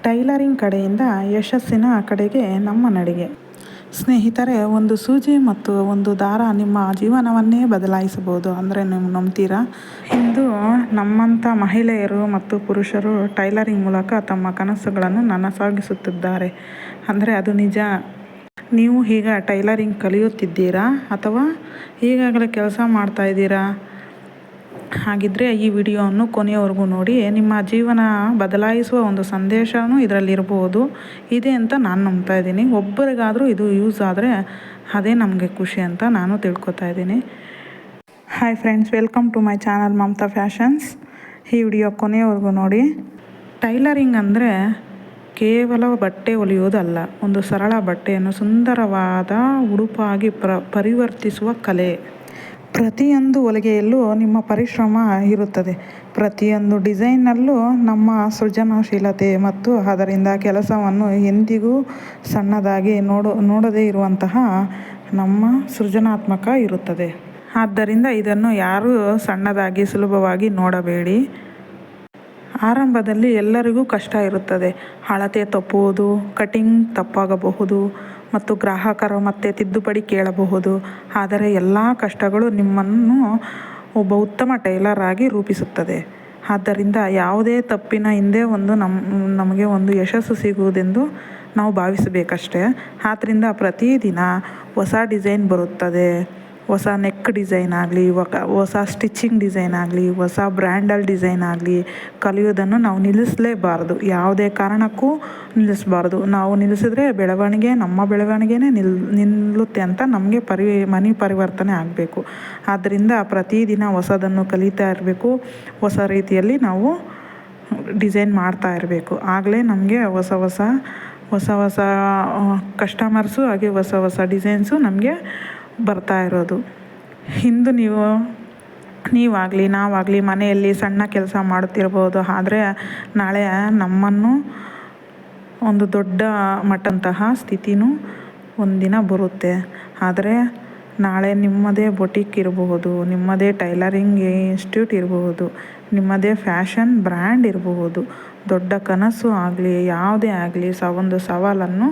Tailoring ಕಡೆಯಿಂದ ಯಶಸ್ಸಿನ ಕಡೆಗೆ ನಮ್ಮ ನಡಿಗೆ. ಸ್ನೇಹಿತರೆ, ಒಂದು ಸೂಜಿ ಮತ್ತು ಒಂದು ದಾರ ನಿಮ್ಮ ಜೀವನವನ್ನೇ ಬದಲಾಯಿಸಬಹುದು ಅಂದರೆ ನೀವು ನಂಬ್ತೀರಾ? ಇಂದು ನಮ್ಮಂಥ ಮಹಿಳೆಯರು ಮತ್ತು ಪುರುಷರು ಟೈಲರಿಂಗ್ ಮೂಲಕ ತಮ್ಮ ಕನಸುಗಳನ್ನು ನನಸಾಗಿಸುತ್ತಿದ್ದಾರೆ ಅಂದರೆ ಅದು ನಿಜ. ನೀವು ಈಗ ಟೈಲರಿಂಗ್ ಕಲಿಯುತ್ತಿದ್ದೀರಾ ಅಥವಾ ಈಗಾಗಲೇ ಕೆಲಸ ಮಾಡ್ತಾಯಿದ್ದೀರಾ? ಹಾಗಿದ್ದರೆ ಈ ವಿಡಿಯೋವನ್ನು ಕೊನೆಯವರೆಗೂ ನೋಡಿ. ನಿಮ್ಮ ಜೀವನ ಬದಲಾಯಿಸುವ ಒಂದು ಸಂದೇಶವೂ ಇದರಲ್ಲಿರ್ಬೋದು ಇದೆ ಅಂತ ನಾನು ನಂಬ್ತಾ ಇದ್ದೀನಿ. ಒಬ್ಬರಿಗಾದರೂ ಇದು ಯೂಸ್ ಆದರೆ ಅದೇ ನಮಗೆ ಖುಷಿ ಅಂತ ನಾನು ತಿಳ್ಕೊತಾ ಇದ್ದೀನಿ. Hi friends, welcome to my channel Mamata fashions. ಈ ವಿಡಿಯೋ ಕೊನೆಯವರೆಗೂ ನೋಡಿ. ಟೈಲರಿಂಗ್ ಅಂದರೆ ಕೇವಲ ಬಟ್ಟೆ ಹೊಲಿಯೋದಲ್ಲ, ಒಂದು ಸರಳ ಬಟ್ಟೆಯನ್ನು ಸುಂದರವಾದ ಉಡುಪಾಗಿ ಪರಿವರ್ತಿಸುವ ಕಲೆ. ಪ್ರತಿಯೊಂದು ಹೊಲಿಗೆಯಲ್ಲೂ ನಿಮ್ಮ ಪರಿಶ್ರಮ ಇರುತ್ತದೆ. ಪ್ರತಿಯೊಂದು ಡಿಸೈನ್ನಲ್ಲೂ ನಮ್ಮ ಸೃಜನಶೀಲತೆ ಮತ್ತು ಅದರಿಂದ ಕೆಲಸವನ್ನು ಎಂದಿಗೂ ಸಣ್ಣದಾಗಿ ನೋಡದೇ ಇರುವಂತಹ ನಮ್ಮ ಸೃಜನಾತ್ಮಕ ಇರುತ್ತದೆ. ಆದ್ದರಿಂದ ಇದನ್ನು ಯಾರೂ ಸಣ್ಣದಾಗಿ ಸುಲಭವಾಗಿ ನೋಡಬೇಡಿ. ಆರಂಭದಲ್ಲಿ ಎಲ್ಲರಿಗೂ ಕಷ್ಟ ಇರುತ್ತದೆ. ಅಳತೆ ತಪ್ಪುವುದು, ಕಟಿಂಗ್ ತಪ್ಪಾಗಬಹುದು ಮತ್ತು ಗ್ರಾಹಕರು ಮತ್ತೆ ತಿದ್ದುಪಡಿ ಕೇಳಬಹುದು. ಆದರೆ ಎಲ್ಲ ಕಷ್ಟಗಳು ನಿಮ್ಮನ್ನು ಒಬ್ಬ ಉತ್ತಮ ಟೈಲರ್ ಆಗಿ ರೂಪಿಸುತ್ತದೆ. ಆದ್ದರಿಂದ ಯಾವುದೇ ತಪ್ಪಿನ ಹಿಂದೆ ನಮಗೆ ಒಂದು ಯಶಸ್ಸು ಸಿಗುವುದೆಂದು ನಾವು ಭಾವಿಸಬೇಕಷ್ಟೆ. ಆದ್ದರಿಂದ ಪ್ರತಿದಿನ ಹೊಸ ಡಿಸೈನ್ ಬರುತ್ತದೆ. ಹೊಸ ನೆಕ್ ಡಿಸೈನ್ ಆಗಲಿ, ಹೊಸ ಸ್ಟಿಚಿಂಗ್ ಡಿಸೈನ್ ಆಗಲಿ, ಹೊಸ ಬ್ರ್ಯಾಂಡಲ್ ಡಿಸೈನ್ ಆಗಲಿ ಕಲಿಯೋದನ್ನು ನಾವು ನಿಲ್ಲಿಸಲೇಬಾರ್ದು. ಯಾವುದೇ ಕಾರಣಕ್ಕೂ ನಿಲ್ಲಿಸಬಾರ್ದು. ನಾವು ನಿಲ್ಲಿಸಿದ್ರೆ ನಮ್ಮ ಬೆಳವಣಿಗೆನೇ ನಿಲ್ಲುತ್ತೆ ಅಂತ ನಮಗೆ ಮನೆ ಪರಿವರ್ತನೆ ಆಗಬೇಕು. ಆದ್ದರಿಂದ ಪ್ರತಿದಿನ ಹೊಸದನ್ನು ಕಲಿತಾ ಇರಬೇಕು. ಹೊಸ ರೀತಿಯಲ್ಲಿ ನಾವು ಡಿಸೈನ್ ಮಾಡ್ತಾ ಇರಬೇಕು. ಆಗಲೇ ನಮಗೆ ಹೊಸ ಕಸ್ಟಮರ್ಸು ಹಾಗೆ ಹೊಸ ಡಿಸೈನ್ಸು ನಮಗೆ ಬರ್ತಾ ಇರೋದು. ಇಂದು ನೀವಾಗಲಿ ನಾವಾಗಲಿ ಮನೆಯಲ್ಲಿ ಸಣ್ಣ ಕೆಲಸ ಮಾಡುತ್ತಿರ್ಬೋದು. ಆದರೆ ನಾಳೆ ನಮ್ಮನ್ನು ಒಂದು ದೊಡ್ಡ ಮಟ್ಟಂತಹ ಸ್ಥಿತಿನೂ ಒಂದಿನ ಬರುತ್ತೆ. ಆದರೆ ನಾಳೆ ನಿಮ್ಮದೇ ಬೊಟಿಕ್ ಇರಬಹುದು, ನಿಮ್ಮದೇ ಟೈಲರಿಂಗ್ ಇನ್ಸ್ಟಿಟ್ಯೂಟ್ ಇರಬಹುದು, ನಿಮ್ಮದೇ ಫ್ಯಾಷನ್ ಬ್ರ್ಯಾಂಡ್ ಇರಬಹುದು. ದೊಡ್ಡ ಕನಸು ಆಗಲಿ ಯಾವುದೇ ಆಗಲಿ ಒಂದು ಸವಾಲನ್ನು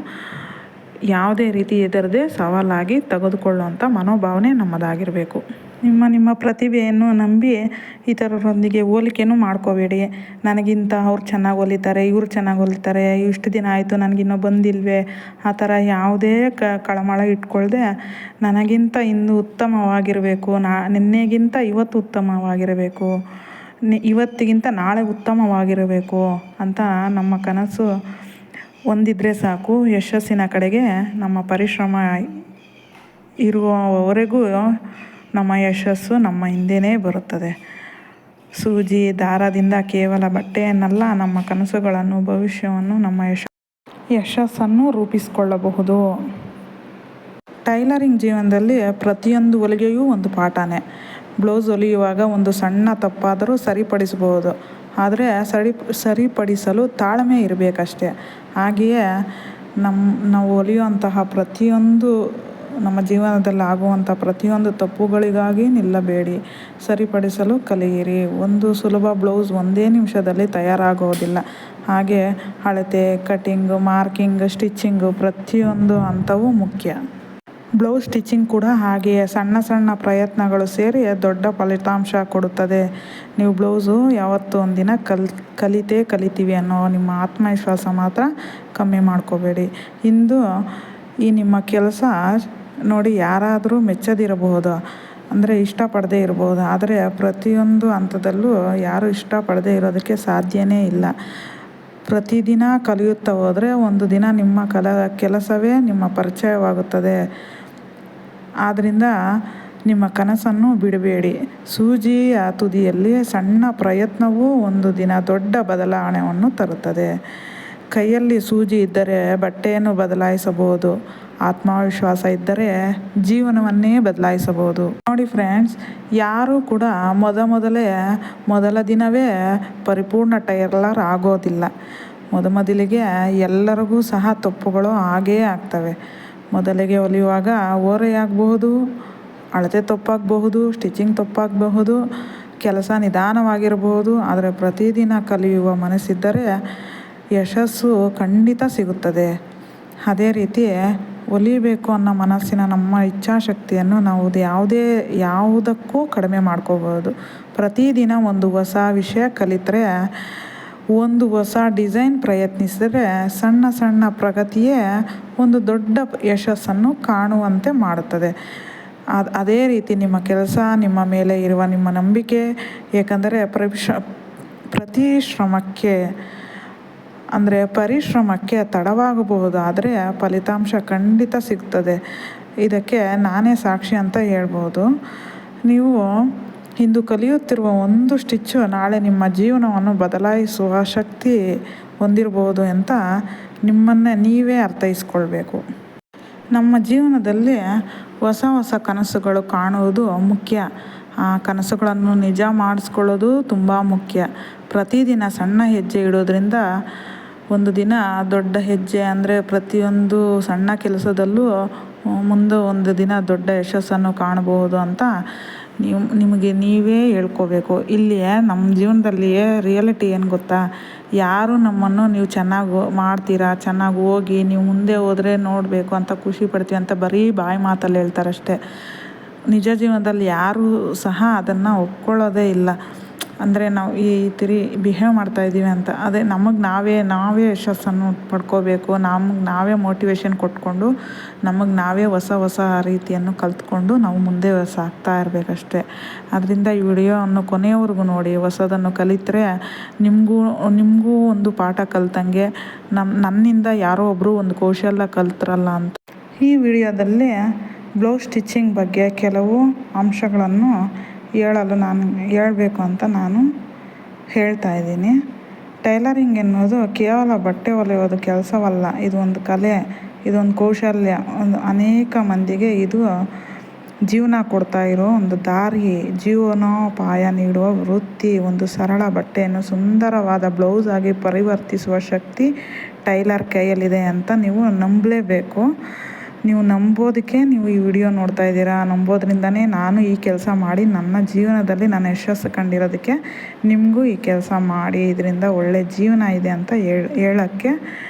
ಯಾವುದೇ ರೀತಿ ಎದುರದೆ ಸವಾಲಾಗಿ ತೆಗೆದುಕೊಳ್ಳುವಂಥ ಮನೋಭಾವನೆ ನಮ್ಮದಾಗಿರಬೇಕು. ನಿಮ್ಮ ಪ್ರತಿಭೆಯನ್ನು ನಂಬಿ ಇತರರೊಂದಿಗೆ ಹೋಲಿಕೆನೂ ಮಾಡ್ಕೋಬೇಡಿ. ನನಗಿಂತ ಅವ್ರು ಚೆನ್ನಾಗಿ ಹೊಲಿತಾರೆ, ಇವ್ರು ಚೆನ್ನಾಗಿ ಹೊಲಿತಾರೆ, ಇಷ್ಟು ದಿನ ಆಯಿತು ನನಗಿನ್ನೂ ಬಂದಿಲ್ವೇ, ಆ ಥರ ಯಾವುದೇ ಕಳಮಳ ಇಟ್ಕೊಳ್ದೆ ನನಗಿಂತ ಇಂದು ಉತ್ತಮವಾಗಿರಬೇಕು, ನಿನ್ನೆಗಿಂತ ಇವತ್ತು ಉತ್ತಮವಾಗಿರಬೇಕು, ಇವತ್ತಿಗಿಂತ ನಾಳೆ ಉತ್ತಮವಾಗಿರಬೇಕು ಅಂತ ನಮ್ಮ ಕನಸು ಹೊಂದಿದ್ರೆ ಸಾಕು. ಯಶಸ್ಸಿನ ಕಡೆಗೆ ನಮ್ಮ ಪರಿಶ್ರಮ ಇರುವವರೆಗೂ ನಮ್ಮ ಯಶಸ್ಸು ನಮ್ಮ ಹಿಂದೆಯೇ ಬರುತ್ತದೆ. ಸೂಜಿ ದಾರದಿಂದ ಕೇವಲ ಬಟ್ಟೆಯನ್ನಲ್ಲ, ನಮ್ಮ ಕನಸುಗಳನ್ನು, ಭವಿಷ್ಯವನ್ನು, ನಮ್ಮ ಯಶಸ್ಸನ್ನು ರೂಪಿಸಿಕೊಳ್ಳಬಹುದು. ಟೈಲರಿಂಗ್ ಜೀವನದಲ್ಲಿ ಪ್ರತಿಯೊಂದು ಹೊಲಿಗೆಯೂ ಒಂದು ಪಾಠನೇ. ಬ್ಲೌಸ್ ಹೊಲಿಯುವಾಗ ಒಂದು ಸಣ್ಣ ತಪ್ಪಾದರೂ ಸರಿಪಡಿಸಬಹುದು. ಆದರೆ ಸರಿಪಡಿಸಲು ತಾಳ್ಮೆ ಇರಬೇಕಷ್ಟೆ. ಹಾಗೆಯೇ ನಾವು ಹೊಲಿಯುವಂತಹ ಪ್ರತಿಯೊಂದು ನಮ್ಮ ಜೀವನದಲ್ಲಿ ಆಗುವಂಥ ಪ್ರತಿಯೊಂದು ತಪ್ಪುಗಳಿಗಾಗಿ ನಿಲ್ಲಬೇಡಿ. ಸರಿಪಡಿಸಲು ಕಲಿಯಿರಿ. ಒಂದು ಸುಲಭ ಬ್ಲೌಸ್ ಒಂದೇ ನಿಮಿಷದಲ್ಲಿ ತಯಾರಾಗೋದಿಲ್ಲ. ಹಾಗೆ ಅಳತೆ, ಕಟಿಂಗು, ಮಾರ್ಕಿಂಗ್, ಸ್ಟಿಚಿಂಗು ಪ್ರತಿಯೊಂದು ಹಂತವೂ ಮುಖ್ಯ. ಬ್ಲೌಸ್ ಸ್ಟಿಚಿಂಗ್ ಕೂಡ ಹಾಗೆಯೇ ಸಣ್ಣ ಪ್ರಯತ್ನಗಳು ಸೇರಿ ದೊಡ್ಡ ಫಲಿತಾಂಶ ಕೊಡುತ್ತದೆ. ನೀವು ಬ್ಲೌಸು ಯಾವತ್ತೂ ಒಂದಿನ ಕಲಿತೀವಿ ಅನ್ನೋ ನಿಮ್ಮ ಆತ್ಮವಿಶ್ವಾಸ ಮಾತ್ರ ಕಮ್ಮಿ ಮಾಡ್ಕೋಬೇಡಿ. ಇಂದು ಈ ನಿಮ್ಮ ಕೆಲಸ ನೋಡಿ ಯಾರಾದರೂ ಮೆಚ್ಚದಿರಬಹುದು, ಅಂದರೆ ಇಷ್ಟಪಡದೇ ಇರಬಹುದು. ಆದರೆ ಪ್ರತಿಯೊಂದು ಹಂತದಲ್ಲೂ ಯಾರೂ ಇಷ್ಟಪಡದೇ ಇರೋದಕ್ಕೆ ಸಾಧ್ಯವೇ ಇಲ್ಲ. ಪ್ರತಿದಿನ ಕಲಿಯುತ್ತಾ ಹೋದರೆ ಒಂದು ದಿನ ನಿಮ್ಮ ಕೆಲಸವೇ ನಿಮ್ಮ ಪರಿಚಯವಾಗುತ್ತದೆ. ಆದ್ದರಿಂದ ನಿಮ್ಮ ಕನಸನ್ನು ಬಿಡಬೇಡಿ. ಸೂಜಿಯ ತುದಿಯಲ್ಲಿ ಸಣ್ಣ ಪ್ರಯತ್ನವೂ ಒಂದು ದಿನ ದೊಡ್ಡ ಬದಲಾವಣೆಯನ್ನು ತರುತ್ತದೆ. ಕೈಯಲ್ಲಿ ಸೂಜಿ ಇದ್ದರೆ ಬಟ್ಟೆಯನ್ನು ಬದಲಾಯಿಸಬಹುದು. ಆತ್ಮವಿಶ್ವಾಸ ಇದ್ದರೆ ಜೀವನವನ್ನೇ ಬದಲಾಯಿಸಬಹುದು. ನೋಡಿ ಫ್ರೆಂಡ್ಸ್, ಯಾರೂ ಕೂಡ ಮೊದಲ ದಿನವೇ ಪರಿಪೂರ್ಣ ಟೈಲರ್ ಆಗೋದಿಲ್ಲ. ಮೊದಲಿಗೆ ಎಲ್ಲರಿಗೂ ಸಹ ತಪ್ಪುಗಳು ಆಗೇ ಆಗ್ತವೆ. ಮೊದಲಿಗೆ ಹೊಲಿಯುವಾಗ ಓರೆಯಾಗಬಹುದು, ಅಳತೆ ತಪ್ಪಾಗಬಹುದು, ಸ್ಟಿಚಿಂಗ್ ತಪ್ಪಾಗಬಹುದು, ಕೆಲಸ ನಿಧಾನವಾಗಿರಬಹುದು. ಆದರೆ ಪ್ರತಿದಿನ ಕಲಿಯುವ ಮನಸ್ಸಿದ್ದರೆ ಯಶಸ್ಸು ಖಂಡಿತ ಸಿಗುತ್ತದೆ. ಅದೇ ರೀತಿ ಹೊಲಿಬೇಕು ಅನ್ನೋ ಮನಸ್ಸಿನ ನಮ್ಮ ಇಚ್ಛಾಶಕ್ತಿಯನ್ನು ನಾವು ಯಾವುದಕ್ಕೂ ಕಡಿಮೆ ಮಾಡ್ಕೋಬೋದು. ಪ್ರತಿದಿನ ಒಂದು ಹೊಸ ವಿಷಯ ಕಲಿತರೆ, ಒಂದು ಹೊಸ ಡಿಸೈನ್ ಪ್ರಯತ್ನಿಸಿದರೆ ಸಣ್ಣ ಸಣ್ಣ ಪ್ರಗತಿಯೇ ಒಂದು ದೊಡ್ಡ ಯಶಸ್ಸನ್ನು ಕಾಣುವಂತೆ ಮಾಡುತ್ತದೆ. ಅದೇ ರೀತಿ ನಿಮ್ಮ ಕೆಲಸ, ನಿಮ್ಮ ಮೇಲೆ ಇರುವ ನಿಮ್ಮ ನಂಬಿಕೆ, ಏಕೆಂದರೆ ಪರಿಶ್ರಮಕ್ಕೆ ತಡವಾಗಬಹುದು, ಆದರೆ ಫಲಿತಾಂಶ ಖಂಡಿತ ಸಿಗ್ತದೆ. ಇದಕ್ಕೆ ನಾನೇ ಸಾಕ್ಷಿ ಅಂತ ಹೇಳ್ಬೋದು. ನೀವು ಇಂದು ಕಲಿಯುತ್ತಿರುವ ಒಂದು ಸ್ಟಿಚ್ಚು ನಾಳೆ ನಿಮ್ಮ ಜೀವನವನ್ನು ಬದಲಾಯಿಸುವ ಶಕ್ತಿ ಹೊಂದಿರಬಹುದು ಅಂತ ನಿಮ್ಮನ್ನೇ ನೀವೇ ಅರ್ಥೈಸ್ಕೊಳ್ಬೇಕು. ನಮ್ಮ ಜೀವನದಲ್ಲಿ ಹೊಸ ಹೊಸ ಕನಸುಗಳು ಕಾಣುವುದು ಮುಖ್ಯ. ಆ ಕನಸುಗಳನ್ನು ನಿಜ ಮಾಡಿಸ್ಕೊಳ್ಳೋದು ತುಂಬ ಮುಖ್ಯ. ಪ್ರತಿದಿನ ಸಣ್ಣ ಹೆಜ್ಜೆ ಇಡೋದ್ರಿಂದ ಒಂದು ದಿನ ದೊಡ್ಡ ಹೆಜ್ಜೆ, ಅಂದರೆ ಪ್ರತಿಯೊಂದು ಸಣ್ಣ ಕೆಲಸದಲ್ಲೂ ಮುಂದೆ ಒಂದು ದಿನ ದೊಡ್ಡ ಯಶಸ್ಸನ್ನು ಕಾಣಬಹುದು ಅಂತ ನಿಮಗೆ ನೀವೇ ಹೇಳ್ಕೋಬೇಕು. ಇಲ್ಲಿಯೇ ನಮ್ಮ ಜೀವನದಲ್ಲಿಯೇ ರಿಯಾಲಿಟಿ ಏನು ಗೊತ್ತಾ? ಯಾರು ನಮ್ಮನ್ನು ನೀವು ಚೆನ್ನಾಗಿ ಮಾಡ್ತೀರಾ, ಚೆನ್ನಾಗಿ ಹೋಗಿ ನೀವು ಮುಂದೆ ಹೋದರೆ ನೋಡಬೇಕು ಅಂತ ಖುಷಿ ಪಡ್ತೀವಿ ಅಂತ ಬರೀ ಬಾಯಿ ಮಾತಲ್ಲಿ ಹೇಳ್ತಾರಷ್ಟೇ. ನಿಜ ಜೀವನದಲ್ಲಿ ಯಾರೂ ಸಹ ಅದನ್ನು ಒಪ್ಕೊಳ್ಳೋದೇ ಇಲ್ಲ. ಅಂದರೆ ನಾವು ಈ ತಿರಿ ಬಿಹೇವ್ ಮಾಡ್ತಾಯಿದ್ದೀವಿ ಅಂತ. ಅದೇ ನಮಗೆ ನಾವೇ ಯಶಸ್ಸನ್ನು ಪಡ್ಕೋಬೇಕು. ನಮಗೆ ನಾವೇ ಮೋಟಿವೇಶನ್ ಕೊಟ್ಕೊಂಡು ನಾವೇ ಹೊಸ ರೀತಿಯನ್ನು ಕಲ್ತ್ಕೊಂಡು ನಾವು ಮುಂದೆ ಸಾಗ್ತಾ ಇರಬೇಕಷ್ಟೆ. ಅದರಿಂದ ಈ ವಿಡಿಯೋವನ್ನು ಕೊನೆಯವರೆಗೂ ನೋಡಿ. ಹೊಸದನ್ನು ಕಲಿತರೆ ನಿಮಗೂ ಒಂದು ಪಾಠ ಕಲ್ತಂಗೆ, ನನ್ನಿಂದ ಯಾರೋ ಒಬ್ಬರು ಒಂದು ಕೌಶಲ್ಯ ಕಲ್ತ್ರಲ್ಲ ಅಂತ. ಈ ವಿಡಿಯೋದಲ್ಲಿ ಬ್ಲೌಸ್ ಸ್ಟಿಚಿಂಗ್ ಬಗ್ಗೆ ಕೆಲವು ಅಂಶಗಳನ್ನು ಹೇಳಬೇಕು ಅಂತ ನಾನು ಹೇಳ್ತಾ ಇದ್ದೀನಿ. ಟೈಲರಿಂಗ್ ಎನ್ನುವುದು ಕೇವಲ ಬಟ್ಟೆ ಹೊಲಿಯೋದು ಕೆಲಸವಲ್ಲ. ಇದು ಒಂದು ಕಲೆ, ಇದೊಂದು ಕೌಶಲ್ಯ. ಅನೇಕ ಮಂದಿಗೆ ಇದು ಜೀವನ ಕೊಡ್ತಾ ಇರೋ ಒಂದು ದಾರಿ, ಜೀವನೋಪಾಯ ನೀಡುವ ವೃತ್ತಿ. ಒಂದು ಸರಳ ಬಟ್ಟೆಯನ್ನು ಸುಂದರವಾದ ಬ್ಲೌಸ್ ಆಗಿ ಪರಿವರ್ತಿಸುವ ಶಕ್ತಿ ಟೈಲರ್ ಕೈಯಲ್ಲಿದೆ ಅಂತ ನೀವು ನಂಬಲೇಬೇಕು. ನೀವು ನಂಬೋದಕ್ಕೆ ನೀವು ಈ ವಿಡಿಯೋ ನೋಡ್ತಾ ಇದ್ದೀರಾ. ನಂಬೋದ್ರಿಂದನೇ ನಾನು ಈ ಕೆಲಸ ಮಾಡಿ ನನ್ನ ಜೀವನದಲ್ಲಿ ನಾನು ಯಶಸ್ಸು ಕಂಡಿರೋದಕ್ಕೆ ನಿಮಗೂ ಈ ಕೆಲಸ ಮಾಡಿ ಇದರಿಂದ ಒಳ್ಳೆ ಜೀವನ ಇದೆ ಅಂತ ಹೇಳೋಕ್ಕೆ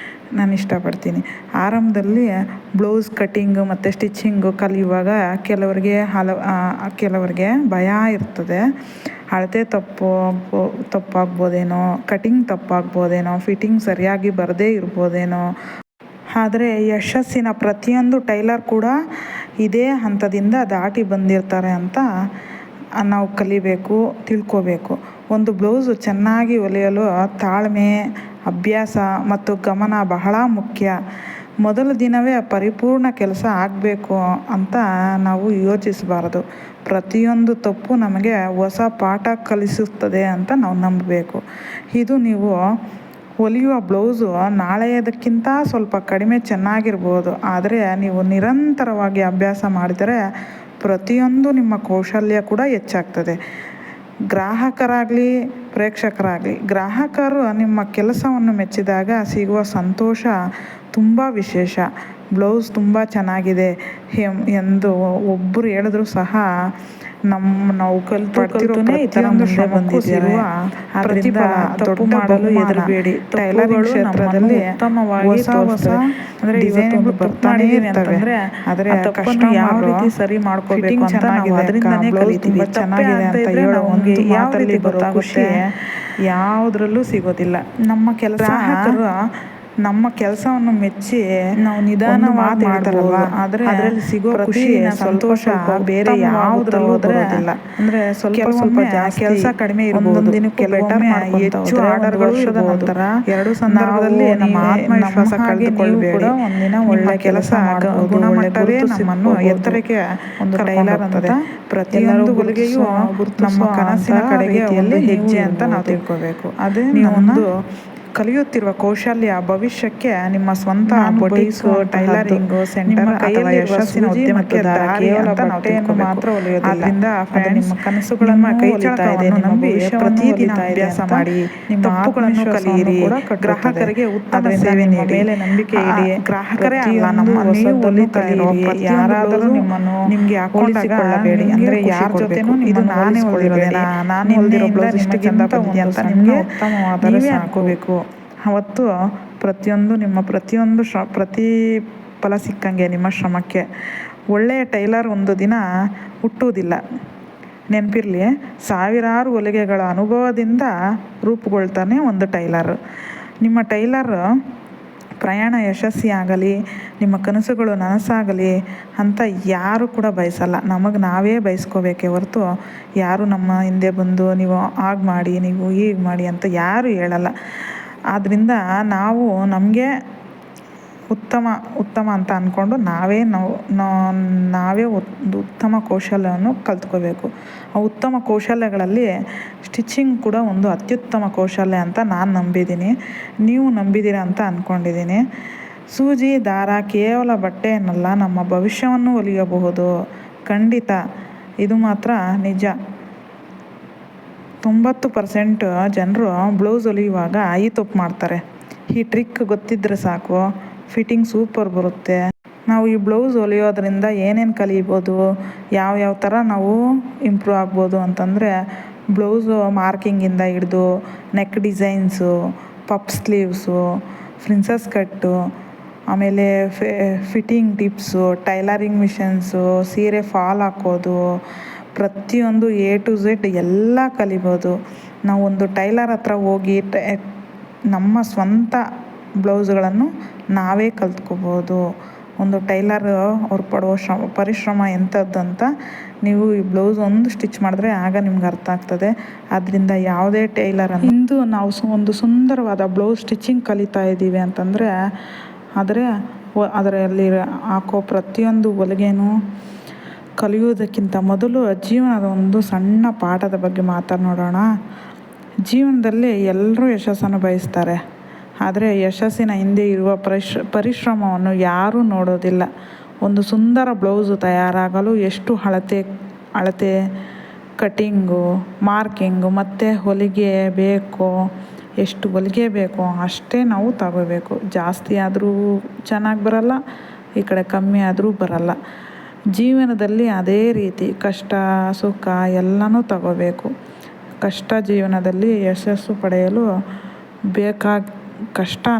ನಾನು ಇಷ್ಟಪಡ್ತೀನಿ. ಆರಂಭದಲ್ಲಿ ಬ್ಲೌಸ್ ಕಟ್ಟಿಂಗು ಮತ್ತು ಸ್ಟಿಚ್ಚಿಂಗು ಕಲಿಯುವಾಗ ಕೆಲವರಿಗೆ ಭಯ ಇರ್ತದೆ. ಅಳತೆ ತಪ್ಪಾಗ್ಬೋದೇನೋ, ಕಟಿಂಗ್ ತಪ್ಪಾಗ್ಬೋದೇನೋ, ಫಿಟ್ಟಿಂಗ್ ಸರಿಯಾಗಿ ಬರದೇ ಇರ್ಬೋದೇನೋ. ಆದರೆ ಯಶಸ್ಸಿನ ಪ್ರತಿಯೊಂದು ಟೈಲರ್ ಕೂಡ ಇದೇ ಹಂತದಿಂದ ದಾಟಿ ಬಂದಿರ್ತಾರೆ ಅಂತ ನಾವು ತಿಳ್ಕೋಬೇಕು. ಒಂದು ಬ್ಲೌಸು ಚೆನ್ನಾಗಿ ಹೊಲಿಯಲು ತಾಳ್ಮೆ, ಅಭ್ಯಾಸ ಮತ್ತು ಗಮನ ಬಹಳ ಮುಖ್ಯ. ಮೊದಲ ದಿನವೇ ಪರಿಪೂರ್ಣ ಕೆಲಸ ಆಗಬೇಕು ಅಂತ ನಾವು ಯೋಚಿಸಬಾರದು. ಪ್ರತಿಯೊಂದು ತಪ್ಪು ನಮಗೆ ಹೊಸ ಪಾಠ ಕಲಿಸುತ್ತದೆ ಅಂತ ನಾವು ನಂಬಬೇಕು. ಇದು ನೀವು ಹೊಲಿಯುವ ಬ್ಲೌಸು ನಾಳೆಯದಕ್ಕಿಂತ ಸ್ವಲ್ಪ ಕಡಿಮೆ ಚೆನ್ನಾಗಿರ್ಬೋದು, ಆದರೆ ನೀವು ನಿರಂತರವಾಗಿ ಅಭ್ಯಾಸ ಮಾಡಿದರೆ ಪ್ರತಿಯೊಂದು ನಿಮ್ಮ ಕೌಶಲ್ಯ ಕೂಡ ಹೆಚ್ಚಾಗ್ತದೆ. ಗ್ರಾಹಕರಾಗಲಿ ಪ್ರೇಕ್ಷಕರಾಗಲಿ, ಗ್ರಾಹಕರು ನಿಮ್ಮ ಕೆಲಸವನ್ನು ಮೆಚ್ಚಿದಾಗ ಸಿಗುವ ಸಂತೋಷ ತುಂಬ ವಿಶೇಷ. ಬ್ಲೌಸ್ ತುಂಬ ಚೆನ್ನಾಗಿದೆ ಎಂದು ಒಬ್ಬರು ಹೇಳಿದ್ರು ಸಹ ನಾವು ಕಲ್ತುನೇ ಈ ಥರ ಮುಂದೆ ಬಂದಿದ್ದೀವಿ. ಅದರಿಂದ ತಪ್ಪು ಮಾಡಲು ಹೆದರಬೇಡಿ. ಟೈಲರಿಂಗ್ ಕ್ಷೇತ್ರದಲ್ಲಿ ಹೊಸ ಡಿಸೈನ್ಗಳು ಬರ್ತಾನೆ ಇರ್ತವೆ. ಆದರೆ ತಪ್ಪನ್ನು ಯಾವ ರೀತಿ ಸರಿ ಮಾಡ್ಕೋಬೇಕು ಅಂತ ನಾವು ಅದರಿಂದನೇ ಕಲಿತೀವಿ. ಚೆನ್ನಾಗಿದೆ ಅಂತ ಹೇಳೋ ಒಂದು ಮಾತಲ್ಲಿ ಬರೋ ಖುಷಿ ಯಾವುದ್ರಲ್ಲೂ ಸಿಗೋದಿಲ್ಲ. ನಮ್ಮ ಕೆಲಸವನ್ನು ಮೆಚ್ಚಿ ನಾವು ನಿಧಾನವಾಗಿ ಮಾಡ್ತಾರಲ್ವ, ಆದರೆ ಅದರಲ್ಲಿ ಸಿಗೋ ಖುಷಿ, ಸಂತೋಷ ಬೇರೆ ಯಾವುದ್ರಲ್ಲೂ ಬರೋದಿಲ್ಲ. ಅಂದರೆ ಸ್ವಲ್ಪ ಕೆಲಸ ಕಡಿಮೆ ಇರ್ಬೋದು, ಹೆಚ್ಚು ಆರ್ಡರ್ಗಳು ಇರ್ಬೋದು. ಎರಡು ಸಂದರ್ಭದಲ್ಲಿ ನಮ್ಮ ಆತ್ಮವಿಶ್ವಾಸ ಕಳೆದುಕೊಳ್ಬೇಡಿ. ಒಂದಿನ ಒಳ್ಳೆ ಕೆಲಸ ಗುಣಮಟ್ಟವೇ ನಮ್ಮನ್ನು ಎತ್ತರಕ್ಕೆ ಒಂದು ಟೈಲರ್ ಅಂತ ಪ್ರತಿಯೊಂದು ಹೊಲಿಗೆಯೂ ನಮ್ಮ ಕನಸಿನ ಕಡೆಗೆ ಒಂದು ಹೆಜ್ಜೆ ಅಂತ ನಾವು ತಿಳ್ಕೋಬೇಕು. ಅದೇ ಒಂದು ಕಲಿಯುತ್ತಿರುವ ಕೌಶಲ್ಯ ಭವಿಷ್ಯಕ್ಕೆ ನಿಮ್ಮ ಸ್ವಂತ ಬೊಟಿಕ್ಸು, ಟೈಲರಿಂಗು ಸೆಂಟರ್ ಅಥವಾ ಯಶಸ್ಸಿನ ಉದ್ಯಮಕ್ಕೆ ದಾರಿ ಅಂತ ನಾವು ತಿಳ್ಕೋಬೇಕು. ಆದ್ದರಿಂದ ನಿಮ್ಮ ಕನಸುಗಳನ್ನು ಕೈ ಚಳಕವನ್ನು ನಂಬಿ ಪ್ರತಿದಿನ ಅಭ್ಯಾಸ ಮಾಡಿ, ತಪ್ಪುಗಳನ್ನು ಕಲಿಯಿರಿ, ಗ್ರಾಹಕರಿಗೆ ಉತ್ತಮ ಸೇವೆ ನೀಡಿ, ಮೇಲೆ ನಂಬಿಕೆ ಇಡಿ. ಗ್ರಾಹಕರೇ ಅಲ್ಲ, ನೀವು ಹೊಲಿತಾ ಇರೋ ಯಾರಾದರೂ ನಿಮಗೆ ಹೋಲಿಸಿಕೊಳ್ಳಬೇಡಿ. ಅಂದರೆ ಯಾರ ಜೊತೆನೂ ಇದು ನಾನೇ ಹೊಲಿರೋದೇನಾ, ನಾನು ಹೊಲಿದಿರೋ ಬ್ಲೌಸ್ ಇಷ್ಟು ಚಂದ ಬಂದಿದೆ ಅಂತ ನಿಮಗೆ ಉತ್ತಮವಾದ ಹಾಕೋಬೇಕು. ಅವತ್ತು ಪ್ರತಿಯೊಂದು ಪ್ರತಿಫಲ ಸಿಕ್ಕಂಗೆ ನಿಮ್ಮ ಶ್ರಮಕ್ಕೆ. ಒಳ್ಳೆಯ ಟೈಲರ್ ಒಂದು ದಿನ ಹುಟ್ಟುವುದಿಲ್ಲ, ನೆನಪಿರಲಿ. ಸಾವಿರಾರು ಹೊಲಿಗೆಗಳ ಅನುಭವದಿಂದ ರೂಪುಗೊಳ್ತಾನೆ ಒಂದು ಟೈಲರ್. ನಿಮ್ಮ ಟೈಲರ್ ಪ್ರಯಾಣ ಯಶಸ್ವಿಯಾಗಲಿ, ನಿಮ್ಮ ಕನಸುಗಳು ನನಸಾಗಲಿ ಅಂತ ಯಾರು ಕೂಡ ಬಯಸಲ್ಲ. ನಮಗೆ ನಾವೇ ಬಯಸ್ಕೋಬೇಕೇ ಹೊರತು ಯಾರು ನಮ್ಮ ಹಿಂದೆ ಬಂದು ನೀವು ಹಾಗೆ ಮಾಡಿ, ನೀವು ಹೀಗೆ ಮಾಡಿ ಅಂತ ಯಾರು ಹೇಳಲ್ಲ. ಆದ್ದರಿಂದ ನಾವು ನಮಗೆ ಉತ್ತಮ ಅಂತ ಅಂದ್ಕೊಂಡು ನಾವೇ ಒಂದು ಉತ್ತಮ ಕೌಶಲ್ಯವನ್ನು ಕಲ್ತ್ಕೋಬೇಕು. ಆ ಉತ್ತಮ ಕೌಶಲ್ಯಗಳಲ್ಲಿ ಸ್ಟಿಚಿಂಗ್ ಕೂಡ ಒಂದು ಅತ್ಯುತ್ತಮ ಕೌಶಲ್ಯ ಅಂತ ನಾನು ನಂಬಿದ್ದೀನಿ, ನೀವು ನಂಬಿದ್ದೀರಾ ಅಂತ ಅಂದ್ಕೊಂಡಿದ್ದೀನಿ. ಸೂಜಿ ದಾರ ಕೇವಲ ಬಟ್ಟೆಯನ್ನಲ್ಲ, ನಮ್ಮ ಭವಿಷ್ಯವನ್ನು ಹೊಲಿಯಬಹುದು. ಖಂಡಿತ, ಇದು ಮಾತ್ರ ನಿಜ. 90% ಜನರು ಬ್ಲೌಸ್ ಹೊಲಿಯುವಾಗ ಈ ತಪ್ಪು ಮಾಡ್ತಾರೆ. ಈ ಟ್ರಿಕ್ ಗೊತ್ತಿದ್ದರೆ ಸಾಕು, ಫಿಟ್ಟಿಂಗ್ ಸೂಪರ್ ಬರುತ್ತೆ. ನಾವು ಈ ಬ್ಲೌಸ್ ಹೊಲಿಯೋದ್ರಿಂದ ಏನೇನು ಕಲಿಬೋದು, ಯಾವ ಥರ ನಾವು ಇಂಪ್ರೂವ್ ಆಗ್ಬೋದು ಅಂತಂದರೆ, ಬ್ಲೌಸು ಮಾರ್ಕಿಂಗಿಂದ ಹಿಡಿದು neck designs, puff sleeves, princess cut, ಆಮೇಲೆ ಫಿಟ್ಟಿಂಗ್ ಟಿಪ್ಸು, ಟೈಲರಿಂಗ್ ಮಿಷನ್ಸು, ಸೀರೆ ಫಾಲ್ ಹಾಕೋದು, ಪ್ರತಿಯೊಂದು A to Z ಎಲ್ಲ ಕಲಿಬೋದು. ನಾವು ಒಂದು ಟೈಲರ್ ಹತ್ರ ಹೋಗಿ ನಮ್ಮ ಸ್ವಂತ ಬ್ಲೌಸ್ಗಳನ್ನು ನಾವೇ ಕಲ್ತ್ಕೋಬೋದು. ಒಂದು ಟೈಲರ್ ಅವ್ರು ಪಡುವ ಪರಿಶ್ರಮ ಎಂಥದ್ದಂತ ನೀವು ಈ ಬ್ಲೌಸ್ ಒಂದು ಸ್ಟಿಚ್ ಮಾಡಿದ್ರೆ ಆಗ ನಿಮ್ಗೆ ಅರ್ಥ ಆಗ್ತದೆ. ಆದ್ದರಿಂದ ಯಾವುದೇ ಟೈಲರನ್ನು ಇಂದು ನಾವು ಒಂದು ಸುಂದರವಾದ ಬ್ಲೌಸ್ ಸ್ಟಿಚಿಂಗ್ ಕಲಿತಾ ಇದ್ದೀವಿ ಅಂತಂದರೆ ಅದರಲ್ಲಿ ಹಾಕೋ ಪ್ರತಿಯೊಂದು ಹೊಲಿಗೆನೂ ಕಲಿಯುವುದಕ್ಕಿಂತ ಮೊದಲು ಜೀವನದ ಒಂದು ಸಣ್ಣ ಪಾಠದ ಬಗ್ಗೆ ಮಾತನಾಡೋಣ. ಜೀವನದಲ್ಲಿ ಎಲ್ಲರೂ ಯಶಸ್ಸನ್ನು ಬಯಸ್ತಾರೆ, ಆದರೆ ಯಶಸ್ಸಿನ ಹಿಂದೆ ಇರುವ ಪರಿಶ್ರಮವನ್ನು ಯಾರೂ ನೋಡೋದಿಲ್ಲ. ಒಂದು ಸುಂದರ ಬ್ಲೌಸು ತಯಾರಾಗಲು ಎಷ್ಟು ಅಳತೆ, ಕಟ್ಟಿಂಗು, ಮಾರ್ಕಿಂಗು ಮತ್ತು ಹೊಲಿಗೆ ಬೇಕೋ, ಎಷ್ಟು ಹೊಲಿಗೆ ಬೇಕೋ ಅಷ್ಟೇ ನಾವು ತಗೋಬೇಕು. ಜಾಸ್ತಿ ಆದರೂ ಚೆನ್ನಾಗಿ ಬರಲ್ಲ, ಈ ಕಡೆ ಕಮ್ಮಿ ಆದರೂ ಬರಲ್ಲ. ಜೀವನದಲ್ಲಿ ಅದೇ ರೀತಿ ಕಷ್ಟ ಸುಖ ಎಲ್ಲನೂ ತಗೋಬೇಕು. ಜೀವನದಲ್ಲಿ ಯಶಸ್ಸು ಪಡೆಯಲು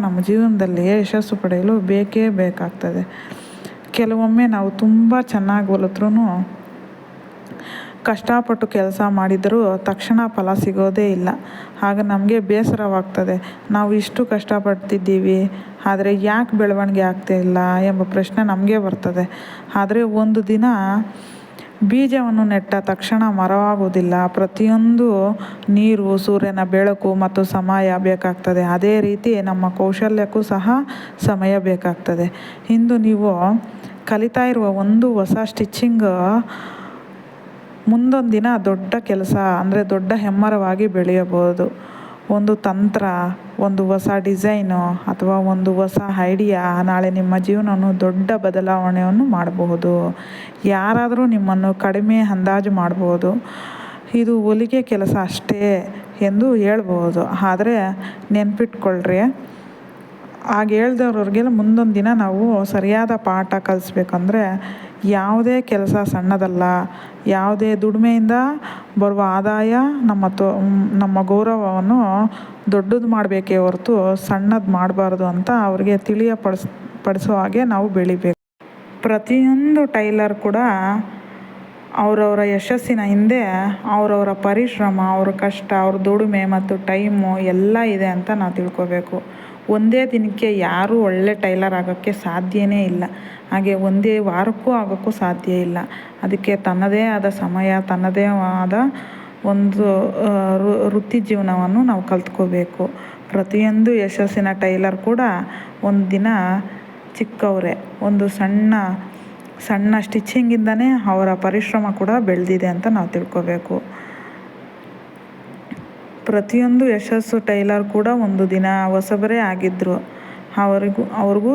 ನಮ್ಮ ಜೀವನದಲ್ಲಿ ಯಶಸ್ಸು ಪಡೆಯಲು ಬೇಕಾಗ್ತದೆ. ಕೆಲವೊಮ್ಮೆ ನಾವು ತುಂಬ ಚೆನ್ನಾಗಿ ಹೊಲಿದ್ರೂ, ಕಷ್ಟಪಟ್ಟು ಕೆಲಸ ಮಾಡಿದರೂ ತಕ್ಷಣ ಫಲ ಸಿಗೋದೇ ಇಲ್ಲ. ಆಗ ನಮಗೆ ಬೇಸರವಾಗ್ತದೆ. ನಾವು ಇಷ್ಟು ಕಷ್ಟಪಡ್ತಿದ್ದೀವಿ, ಆದರೆ ಯಾಕೆ ಬೆಳವಣಿಗೆ ಆಗ್ತಾಯಿಲ್ಲ ಎಂಬ ಪ್ರಶ್ನೆ ನಮಗೆ ಬರ್ತದೆ. ಆದರೆ ಒಂದು ದಿನ ಬೀಜವನ್ನು ನೆಟ್ಟ ತಕ್ಷಣ ಮರವಾಗುವುದಿಲ್ಲ. ಪ್ರತಿಯೊಂದು ನೀರು, ಸೂರ್ಯನ ಬೆಳಕು ಮತ್ತು ಸಮಯ ಬೇಕಾಗ್ತದೆ. ಅದೇ ರೀತಿ ನಮ್ಮ ಕೌಶಲ್ಯಕ್ಕೂ ಸಹ ಸಮಯ ಬೇಕಾಗ್ತದೆ. ಇಂದು ನೀವು ಕಲಿತಾ ಇರುವ ಒಂದು ಹೊಸ ಸ್ಟಿಚಿಂಗ್ ಮುಂದೊಂದು ದಿನ ದೊಡ್ಡ ಕೆಲಸ ಅಂದರೆ ದೊಡ್ಡ ಹೆಮ್ಮರವಾಗಿ ಬೆಳೆಯಬಹುದು. ಒಂದು ತಂತ್ರ, ಒಂದು ಹೊಸ ಡಿಸೈನು ಅಥವಾ ಒಂದು ಹೊಸ ಐಡಿಯಾ ನಾಳೆ ನಿಮ್ಮ ಜೀವನವನ್ನು ದೊಡ್ಡ ಬದಲಾವಣೆಯನ್ನು ಮಾಡಬಹುದು. ಯಾರಾದರೂ ನಿಮ್ಮನ್ನು ಕಡಿಮೆ ಅಂದಾಜು ಮಾಡಬಹುದು, ಇದು ಹೊಲಿಗೆ ಕೆಲಸ ಅಷ್ಟೇ ಎಂದು ಹೇಳ್ಬೋದು. ಆದರೆ ನೆನ್ಪಿಟ್ಕೊಳ್ರಿ, ಹಾಗೆ ಹೇಳ್ದವ್ರಿಗೆಲ್ಲ ಮುಂದೊಂದು ದಿನ ನಾವು ಸರಿಯಾದ ಪಾಠ ಕಲಿಸ್ಬೇಕಂದ್ರೆ ಯಾವುದೇ ಕೆಲಸ ಸಣ್ಣದಲ್ಲ. ಯಾವುದೇ ದುಡಿಮೆಯಿಂದ ಬರುವ ಆದಾಯ ನಮ್ಮ ಗೌರವವನ್ನು ದೊಡ್ಡದು ಮಾಡಬೇಕೇ ಹೊರತು ಸಣ್ಣದು ಮಾಡಬಾರ್ದು ಅಂತ ಅವ್ರಿಗೆ ಪಡಿಸೋ ಹಾಗೆ ನಾವು ಬೆಳಿಬೇಕು. ಪ್ರತಿಯೊಂದು ಟೈಲರ್ ಕೂಡ ಅವರವರ ಯಶಸ್ಸಿನ ಹಿಂದೆ ಅವರವರ ಪರಿಶ್ರಮ, ಅವ್ರ ಕಷ್ಟ, ಅವ್ರ ದುಡಿಮೆ ಮತ್ತು ಟೈಮು ಎಲ್ಲ ಇದೆ ಅಂತ ನಾವು ತಿಳ್ಕೊಬೇಕು. ಒಂದೇ ದಿನಕ್ಕೆ ಯಾರೂ ಒಳ್ಳೆ ಟೈಲರ್ ಆಗೋಕ್ಕೆ ಸಾಧ್ಯವೇ ಇಲ್ಲ. ಹಾಗೆ ಒಂದೇ ವಾರಕ್ಕೂ ಆಗೋಕ್ಕೂ ಸಾಧ್ಯ ಇಲ್ಲ. ಅದಕ್ಕೆ ತನ್ನದೇ ಆದ ಸಮಯ, ತನ್ನದೇ ಆದ ಒಂದು ವೃತ್ತಿ ಜೀವನವನ್ನು ನಾವು ಕಲ್ತ್ಕೋಬೇಕು. ಪ್ರತಿಯೊಂದು ಯಶಸ್ಸಿನ ಟೈಲರ್ ಕೂಡ ಒಂದು ದಿನ ಚಿಕ್ಕವರೇ. ಒಂದು ಸಣ್ಣ ಸ್ಟಿಚಿಂಗಿಂದನೇ ಅವರ ಪರಿಶ್ರಮ ಕೂಡ ಬೆಳೆದಿದೆ ಅಂತ ನಾವು ತಿಳ್ಕೊಬೇಕು. ಪ್ರತಿಯೊಂದು ಯಶಸ್ಸು ಟೈಲರ್ ಕೂಡ ಒಂದು ದಿನ ಹೊಸಬರೇ ಆಗಿದ್ದರು. ಅವ್ರಿಗೂ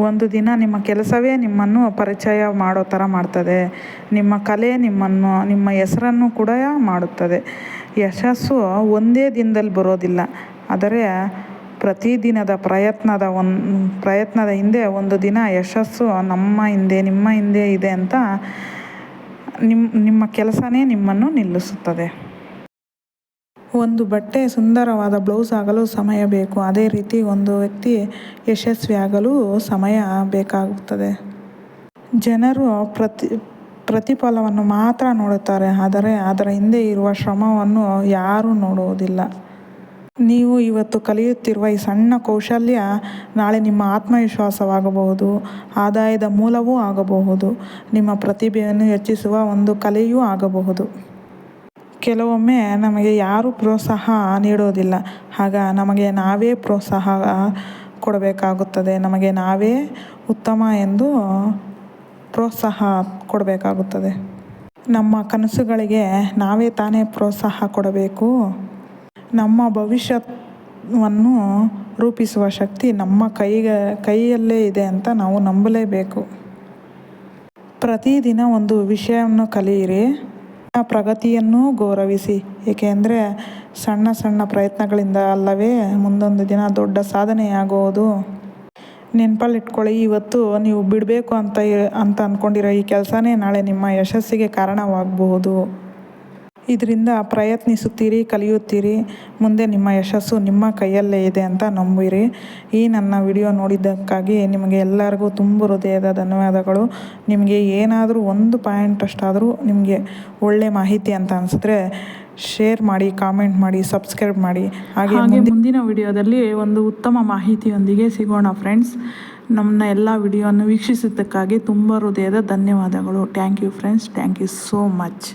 ಒಂದು ದಿನ ನಿಮ್ಮ ಕೆಲಸವೇ ನಿಮ್ಮನ್ನು ಪರಿಚಯ ಮಾಡೋ ಥರ ಮಾಡ್ತದೆ. ನಿಮ್ಮ ಕಲೆ ನಿಮ್ಮ ಹೆಸರನ್ನು ಕೂಡ ಮಾಡುತ್ತದೆ. ಯಶಸ್ಸು ಒಂದೇ ದಿನದಲ್ಲಿ ಬರೋದಿಲ್ಲ, ಆದರೆ ಪ್ರತಿದಿನದ ಪ್ರಯತ್ನದ ಹಿಂದೆ ಒಂದು ದಿನ ಯಶಸ್ಸು ನಿಮ್ಮ ಹಿಂದೆ ಇದೆ ಅಂತ ನಿಮ್ಮ ಕೆಲಸನೇ ನಿಮ್ಮನ್ನು ನಿಲ್ಲಿಸುತ್ತದೆ. ಒಂದು ಬಟ್ಟೆ ಸುಂದರವಾದ ಬ್ಲೌಸ್ ಆಗಲು ಸಮಯ ಬೇಕು. ಅದೇ ರೀತಿ ಒಂದು ವ್ಯಕ್ತಿ ಯಶಸ್ವಿಯಾಗಲು ಸಮಯ ಬೇಕಾಗುತ್ತದೆ. ಜನರು ಪ್ರತಿಫಲವನ್ನು ಮಾತ್ರ ನೋಡುತ್ತಾರೆ, ಆದರೆ ಅದರ ಹಿಂದೆ ಇರುವ ಶ್ರಮವನ್ನು ಯಾರೂ ನೋಡುವುದಿಲ್ಲ. ನೀವು ಇವತ್ತು ಕಲಿಯುತ್ತಿರುವ ಈ ಸಣ್ಣ ಕೌಶಲ್ಯ ನಾಳೆ ನಿಮ್ಮ ಆತ್ಮವಿಶ್ವಾಸವಾಗಬಹುದು, ಆದಾಯದ ಮೂಲವೂ ಆಗಬಹುದು, ನಿಮ್ಮ ಪ್ರತಿಭೆಯನ್ನು ಹೆಚ್ಚಿಸುವ ಒಂದು ಕಲೆಯೂ ಆಗಬಹುದು. ಕೆಲವೊಮ್ಮೆ ನಮಗೆ ಯಾರೂ ಪ್ರೋತ್ಸಾಹ ನೀಡೋದಿಲ್ಲ. ಆಗ ನಮಗೆ ನಾವೇ ಪ್ರೋತ್ಸಾಹ ಕೊಡಬೇಕಾಗುತ್ತದೆ. ನಮಗೆ ನಾವೇ ಉತ್ತಮ ಎಂದು ಪ್ರೋತ್ಸಾಹ ಕೊಡಬೇಕಾಗುತ್ತದೆ. ನಮ್ಮ ಕನಸುಗಳಿಗೆ ನಾವೇ ತಾನೇ ಪ್ರೋತ್ಸಾಹ ಕೊಡಬೇಕು. ನಮ್ಮ ಭವಿಷ್ಯವನ್ನು ರೂಪಿಸುವ ಶಕ್ತಿ ನಮ್ಮ ಕೈಯಲ್ಲೇ ಇದೆ ಅಂತ ನಾವು ನಂಬಲೇಬೇಕು. ಪ್ರತಿದಿನ ಒಂದು ವಿಷಯವನ್ನು ಕಲಿಯಿರಿ, ಪ್ರಗತಿಯನ್ನು ಗೌರವಿಸಿ. ಏಕೆಂದರೆ ಸಣ್ಣ ಸಣ್ಣ ಪ್ರಯತ್ನಗಳಿಂದ ಅಲ್ಲವೇ ಮುಂದೊಂದು ದಿನ ದೊಡ್ಡ ಸಾಧನೆಯಾಗುವುದು. ನೆನಪಲ್ಲಿಟ್ಕೊಳ್ಳಿ, ಇವತ್ತು ನೀವು ಬಿಡಬೇಕು ಅಂತ ಅಂದ್ಕೊಂಡಿರೋ ಈ ಕೆಲಸನೇ ನಾಳೆ ನಿಮ್ಮ ಯಶಸ್ಸಿಗೆ ಕಾರಣವಾಗಬಹುದು. ಇದರಿಂದ ಪ್ರಯತ್ನಿಸುತ್ತೀರಿ, ಕಲಿಯುತ್ತೀರಿ. ಮುಂದೆ ನಿಮ್ಮ ಯಶಸ್ಸು ನಿಮ್ಮ ಕೈಯಲ್ಲೇ ಇದೆ ಅಂತ ನಂಬಿರಿ. ಈ ನನ್ನ ವಿಡಿಯೋ ನೋಡಿದ್ದಕ್ಕಾಗಿ ನಿಮಗೆ ಎಲ್ಲರಿಗೂ ತುಂಬ ಹೃದಯದ ಧನ್ಯವಾದಗಳು. ನಿಮಗೆ ಏನಾದರೂ ಒಂದು ಪಾಯಿಂಟ್ ಅಷ್ಟಾದರೂ ನಿಮಗೆ ಒಳ್ಳೆ ಮಾಹಿತಿ ಅಂತ ಅನಿಸಿದ್ರೆ ಶೇರ್ ಮಾಡಿ, ಕಾಮೆಂಟ್ ಮಾಡಿ, ಸಬ್ಸ್ಕ್ರೈಬ್ ಮಾಡಿ. ಹಾಗೆ ಮುಂದಿನ ವಿಡಿಯೋದಲ್ಲಿ ಒಂದು ಉತ್ತಮ ಮಾಹಿತಿಯೊಂದಿಗೆ ಸಿಗೋಣ ಫ್ರೆಂಡ್ಸ್. ನಮ್ಮ ಎಲ್ಲ ವಿಡಿಯೋವನ್ನು ವೀಕ್ಷಿಸಿದ್ದಕ್ಕಾಗಿ ತುಂಬ ಹೃದಯದ ಧನ್ಯವಾದಗಳು. Thank you friends, thank you so much.